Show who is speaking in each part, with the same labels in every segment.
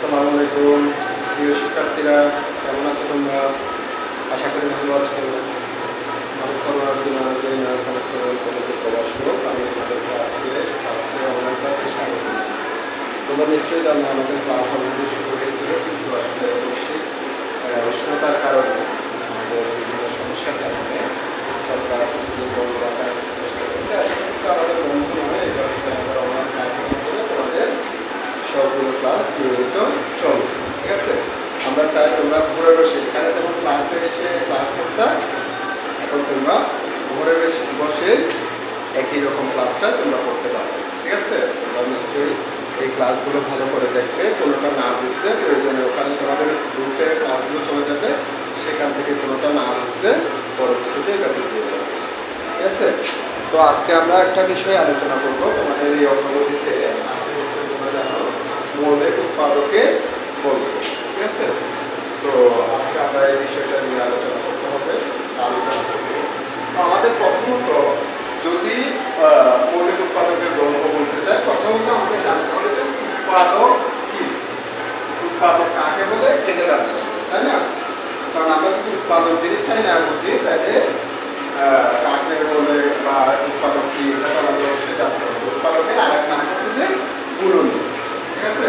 Speaker 1: আসসালামু আলাইকুম প্রিয় শিক্ষার্থীরা, কেমন আছো তোমরা? আশা করি ভালো আছো। আমি সরওয়ারউদ্দিন কলেজের প্রভাষক। আমি তোমাদেরকে আজকে অনলাইন ক্লাসে স্বাগত জানাই। তোমরা নিশ্চয়ই জানো আমাদের ক্লাস অলরেডি শুরু হয়েছিল, কিন্তু আসলে বৈশ্বিক উষ্ণতার কারণে আমাদের বিভিন্ন সমস্যার কারণে সরকার বন্ধ রাখার চেষ্টা করছে। আসলে কিন্তু আমাদের বন্ধ নয়, এটা হচ্ছে আমাদের অনলাইন ক্লাসের মাধ্যমে তোমাদের সবগুলো ক্লাস নিয়মিত চলবে। ঠিক আছে, আমরা চাই তোমরা ঘরে বসে, এখানে যেমন ক্লাসে এসে ক্লাস করতে, এখন তোমরা ঘরে বসে একই রকম ক্লাসটা তোমরা করতে পারবে। ঠিক আছে, তোমরা নিশ্চয়ই এই ক্লাসগুলো ভালো করে দেখবে। কোনোটা না বুঝতে প্রয়োজনে ওখানে তোমাদের গ্রুপে ক্লাসগুলো চলে যাবে, সেখান থেকে কোনোটা না বুঝতে পরবর্তীতে এটা বুঝিয়ে দেবে। ঠিক আছে, তো আজকে আমরা একটা বিষয় আলোচনা করবো তোমাদের এই অগ্রগতিতে। আজকে তোমরা জানো মৌলিক উৎপাদকে বলবো। ঠিক আছে, তো আজকে আমরা এই বিষয়টা নিয়ে আলোচনা করতে হবে, আলোচনা করবো। আমাদের প্রথমত যদি মৌলিক উৎপাদকের গল্প বলতে চাই, প্রথমত আমাদের জানতে হবে যে উৎপাদক কি, উৎপাদক কাকে বলে এটা জানতে হবে, তাই না? কারণ আমরা যদি উৎপাদক জিনিসটাই না বুঝি, তাহলে কাকে বলে বা উৎপাদক কি এটা আমাদের অবশ্যই জানতে হবে। উৎপাদকের আরেক নাম হচ্ছে যে গুণনীয়ক। ঠিক আছে,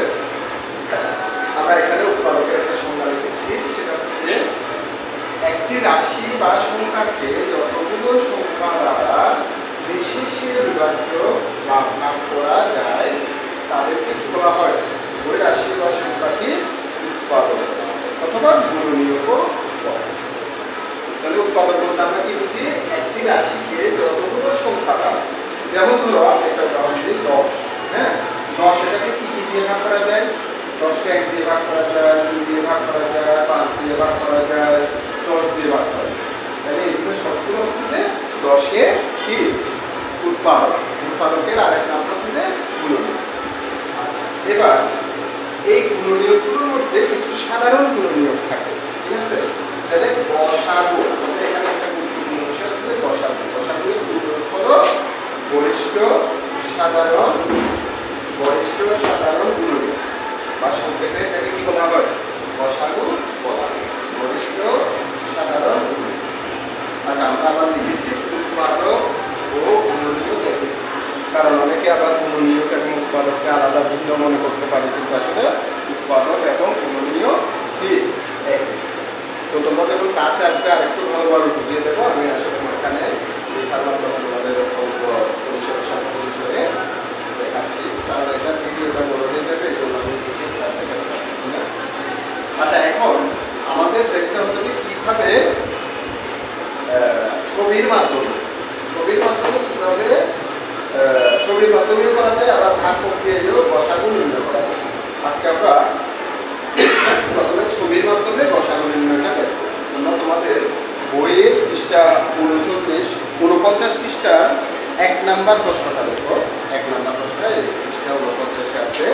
Speaker 1: আমরা এখানে উৎপাদকের একটা সংজ্ঞা লিখেছি, সেটা হচ্ছে যে একটি রাশি বা সংখ্যাকে যতগুলো সংখ্যা দ্বারা বিশেষে বিভাজ্য বা ভাগ করা যায় তাদেরকে কি বলা হয়? ওই রাশি বা সংখ্যাটি উৎপাদক অথবা গুণনীয়ক বলে। তাহলে উৎপাদক বলতে আমরা কি বুঝি? একটি রাশিকে যতগুলো সংখ্যা দ্বারা, যেমন ধরো আমি একটা উদাহরণ দিই, 10। হ্যাঁ, 10 এটাকে কি কি দিয়ে ভাগ করা যায়? 10কে 1 দিয়ে ভাগ করা যায়, 2 দিয়ে ভাগ করা যায়, 5 দিয়ে ভাগ করা যায়, 10 দিয়ে ভাগ করা যায়। তাহলে এগুলো সবগুলো হচ্ছে যে 10-এর কি উৎপাদক। উৎপাদকের আরেক নাম হচ্ছে যে গুণনীয়ক। এবার এই গুণনীয়কগুলোর মধ্যে কিছু সাধারণ গুণনীয়ক থাকে। ঠিক আছে, তাহলে গসাগু, আমাদের এখানে একটা গুরুত্বপূর্ণ বিষয় হচ্ছে গসাগু। গসাগুর গুণনীয়ক হলো গরিষ্ঠ সাধারণ গুণনীয়ক, বা সংক্ষেপে এটাকে কি বলা হয়? গসাগু বলা হয়, গরিষ্ঠ সাধারণ গুণনীয়ক। আচ্ছা, আমরা আবার লিখেছি উৎপাদক ও গুণনীয়ক একই, কারণ অনেকে আবার গুণনীয়ক এবং উৎপাদককে আলাদা ভিন্ন মনে করতে পারে, কিন্তু আসলে উৎপাদক এবং গুণনীয়ক কি একই। তো তোমরা যখন ক্লাসে আসবে আরেকটু ভালোভাবে বুঝিয়ে দেবো। আমি আসলে এখানে লেখার মাধ্যমে তোমাদের পরিসরের সাথে পরিচয়ে দেখাচ্ছি, কারণ এটা ভিডিওটা বড় হয়ে যাবে, এই জন্য আমি দেখাতে পারছি না। আচ্ছা, এখন আমাদের দেখতে হবে যে কিভাবে ছবির মাধ্যমেও করা যায়, আবার ভাগ প্রক্রিয়ায়ও গসাগু নির্ণয় করা যায়। আজকে আমরা প্রথমে ছবির মাধ্যমে গসাগু নির্ণয়টা দেখব। তোমরা তোমাদের বইয়ের পৃষ্ঠা 49 পৃষ্ঠার 1 নাম্বার প্রশ্নটা দেখো। 1 নাম্বার প্রশ্নটা এই পৃষ্ঠা 49 আছে।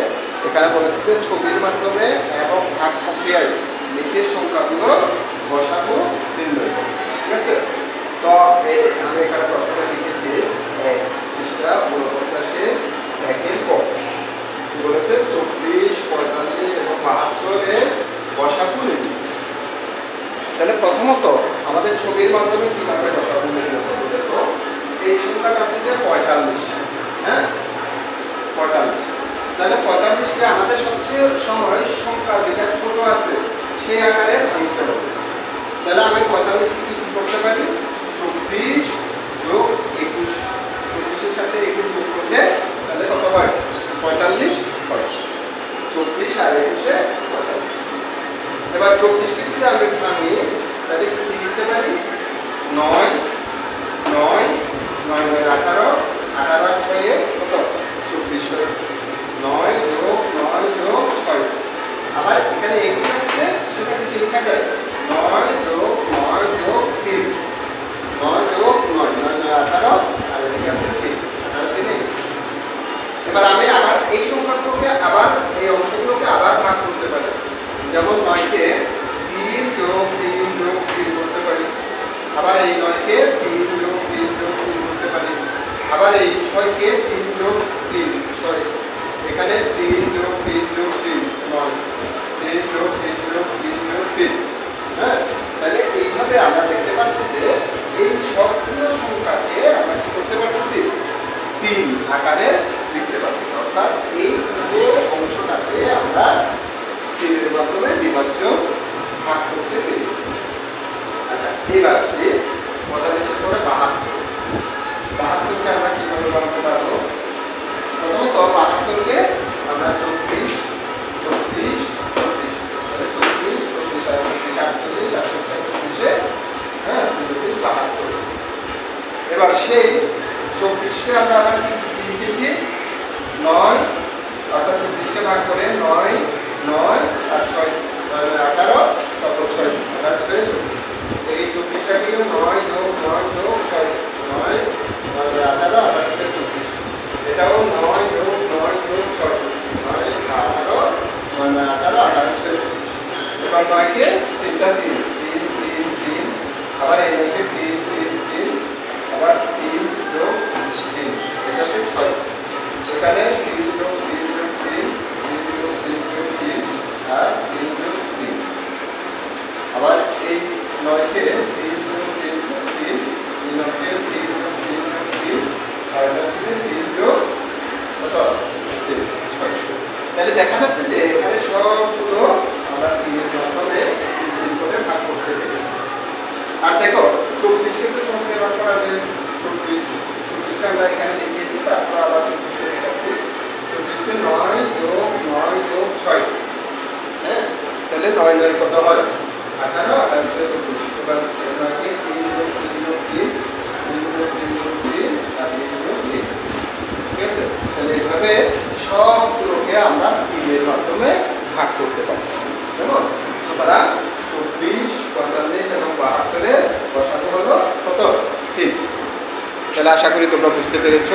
Speaker 1: এখানে বলেছে যে ছবির মাধ্যমে এবং ভাগ প্রক্রিয়ায় নিচের সংখ্যাগুলো গসাগু নির্ণয় করো। ঠিক আছে, তো আমি এখানে প্রশ্নটা লিখেছি পৃষ্ঠা 49 1-এর ক। কি বলেছে? 24, 45 এবং 72 গসাগু নির্ণয়। তাহলে প্রথমত আমাদের ছবির মাধ্যমে কিভাবে গসাগু নির্ণয় করবো দেখো। এই সংখ্যাটা হচ্ছে যে 45। হ্যাঁ, 45। তাহলে 45কে আমাদের সবচেয়ে সময় সংখ্যা যেটা ছোট আছে সেই আকারে ভাঙতে হবে। তাহলে আমি 45কে কি করতে পারি? 24 যোগ 21, 24-এর সাথে 21 যোগ করলে তাহলে কত হয়? 45 হয়। 24 আর 21-এ 45। এবার 24কে যদি আমি ভাঙি তাহলে কি লিখতে পারি? 9 9 9 18, 18 আর 6-এ কত? 24 হয়। 9 যোগ 9 যোগ 6। আবার এখানে 21 আছে, সেটাকে কি লেখা যায়? 9 যোগ 9 যোগ 3, 9 যোগ 9, 9 18, আর এদিকে আছে 3, 18 3। এবার আমি আবার এই সংখ্যাগুলোকে আবার এই অংশগুলোকে আবার ভাগ করতে পারি। যেমন 9-কে 3 যোগ 3 যোগ 3 করতে পারি, আবার এই 9-কে 3 যোগ 3 যোগ 3 করতে পারি, আবার এই 6-কে 3 যোগ 3 6, এখানে 3 এবার আসি 45 পরে 72। 72কে আমরা কিভাবে বানাতে পারবো? প্রথমত 72কে আমরা 34, 34, 34, 34, 34, 38, 38, হ্যাঁ 34, 72। এবার সেই 24কে আমরা আবার কি লিখেছি 9, অর্থাৎ 24কে ভাগ করে 9, 9 আর 6, 18, তারপর 6, 18, 6, 24। এই 24টাকে 9 যোগ 9 যোগ 6, 9, 9, 18, 18, 6, 24। এটাও 9 যোগ 9 যোগ 6, 9, 18, 9, 18, 18, 6, 24। এবার 9কে 3টা 3, 3, 3, 3, আবার এই 9কে 3, 3, 3, আবার 3 যোগ 3, এটাতে 6। এখানে 3 যোগ 3 যোগ 3, 3 যোগ 3 যোগ 3, আর 3 যোগ 3। আবার এই 9কে 3 যোগ 3 যোগ 3, এই 9কে 3 যোগ 3 যোগ 3, আর এটা হচ্ছে 3 যোগ কত 3, 6। তাহলে দেখা যাচ্ছে যে এখানে সবগুলো আমরা 3 এর মাধ্যমে 3 করে ভাগ করতে পেরেছি। আর দেখো 24কে তো সঙ্গে ভাগ করা যায়, 24কে আমরা এখানে দেখিয়েছি, তারপর আবার 24কে দেখাচ্ছি। 24কে 9 যোগ 9 যোগ 6, হ্যাঁ তাহলে 9 9 কত হয় 18, 18, 24। এবার 9কে 3 যোগ 3 যোগ 3, 3 যোগ 3 যোগ 3, আর 3 যোগ 3। ঠিক আছে, তাহলে এইভাবে সবগুলোকে আমরা 3 এর মাধ্যমে ভাগ করতে পারি। কেমন? সুতরাং 24, 45 এবং 72-এর গসাগু হলো কত 3। তাহলে আশা করি তোমরা বুঝতে পেরেছ।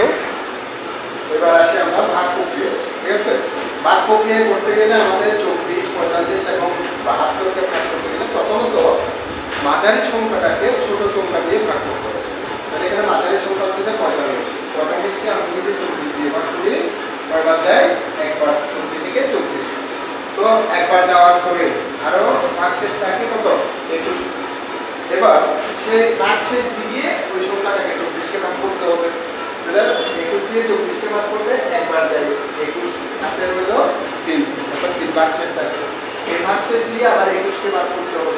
Speaker 1: এবার আসি আমরা ভাগ প্রক্রিয়া। ঠিক আছে, ভাগ প্রক্রিয়া করতে গেলে আমাদের 24, 45 এবং 72কে ভাগ করতে গেলে প্রথমত মাঝারি সংখ্যাটাকে ছোট সংখ্যা দিয়ে ভাগ করতে হবে। তাহলে এখানে মাঝারি সংখ্যা হচ্ছে 45। 45কে আমি যদি 24 দিয়ে ভাগ করি, কয়বার দেয়? একবার। 24 থেকে 34। তো একবার যাওয়ার পরে আরো ভাগশেষ থাকে কত 21। এবার সেই ভাগশেষ দিয়ে ওই সংখ্যাটাকে 24কে ভাগ করতে হবে। তাহলে 21 দিয়ে 24কে ভাগ করলে একবার যায় 21, হাতে হলো 3, অর্থাৎ 3 ভাগশেষ থাকে। এই ভাগশেষ দিয়ে আবার 21কে ভাগ করতে হবে।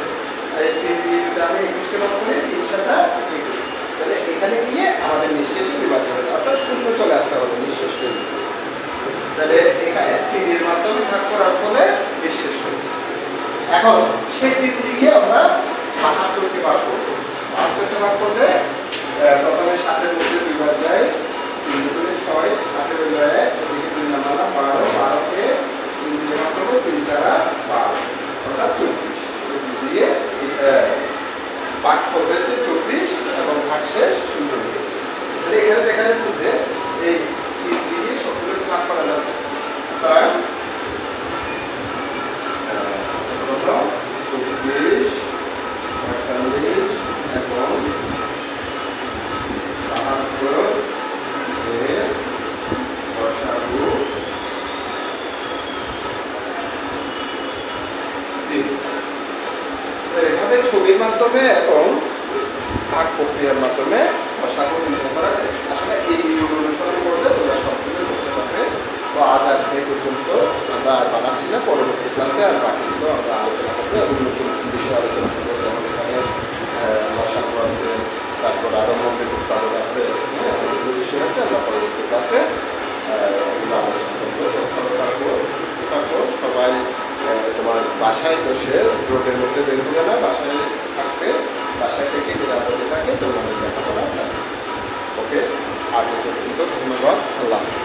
Speaker 1: আর এই 3 দিয়ে যদি আমরা 21কে ভাগ করি 3 সাথে 21। তাহলে এখানে গিয়ে আমাদের নিঃশেষে বিভাজ্য হবে, অর্থাৎ শূন্য চলে আসতে হবে নিঃশেষ হয়ে। তাহলে এখানে 3 এর মাধ্যমে ভাগ করার ফলে নিঃশেষ হয়েছে। এখন সেই 3 দিয়ে আমরা 72কে ভাগ করব। 72কে ভাগ করলে প্রথমে 7-এর মধ্যে 2 বার যায়, 3 দুগুণে 6, 8-এর মধ্যে 1, এদিকে 2 নামালাম 12, 12কে 3 দিয়ে ভাগ করবো, 3 দ্বারা 12, অর্থাৎ 24। দিয়ে ভাগ করবে হচ্ছে 24 এবং ভাগশেষ 0 হয়ে গেছে। তাহলে এখানে দেখা যাচ্ছে যে এই 3 দিয়ে সবগুলোকে ভাগ করা যাচ্ছে। সুতরাং 24, 45 এবং 72-এর গসাগু 3। এভাবে ছবির মাধ্যমে এবং ভাগ প্রক্রিয়ার মাধ্যমে গসাগু নির্ণয় করা যায়। আসলে এই নিয়ম অনুসরণ করলে তোমরা সবকিছু করতে পারবে। তো আজ আর এই পর্যন্ত আমরা আর বানাচ্ছি না, পরবর্তী ক্লাসে আর বাকিগুলো আমরা আলোচনা করবো এবং নতুন বিষয়ে আলোচনা করবো। যেমন এখানে গসাগু আছে, তারপর আরো মৌলিক উৎপাদন আছে, অনেকগুলো বিষয় আছে। আমরা পরবর্তী ক্লাসে এগুলো আলোচনা করবো। ভালো থাকবো, সুস্থ থাকবো সবাই। তোমার বাসায় বসে রোদের মধ্যে বের হবে না, বাসায় থাকবে, বাসায় থেকে নিরাপদে থাকে তোমাদের লেখাপড়া চালাবে। ওকে, আজ পর্যন্ত ধন্যবাদ, আল্লাহ হাফেজ।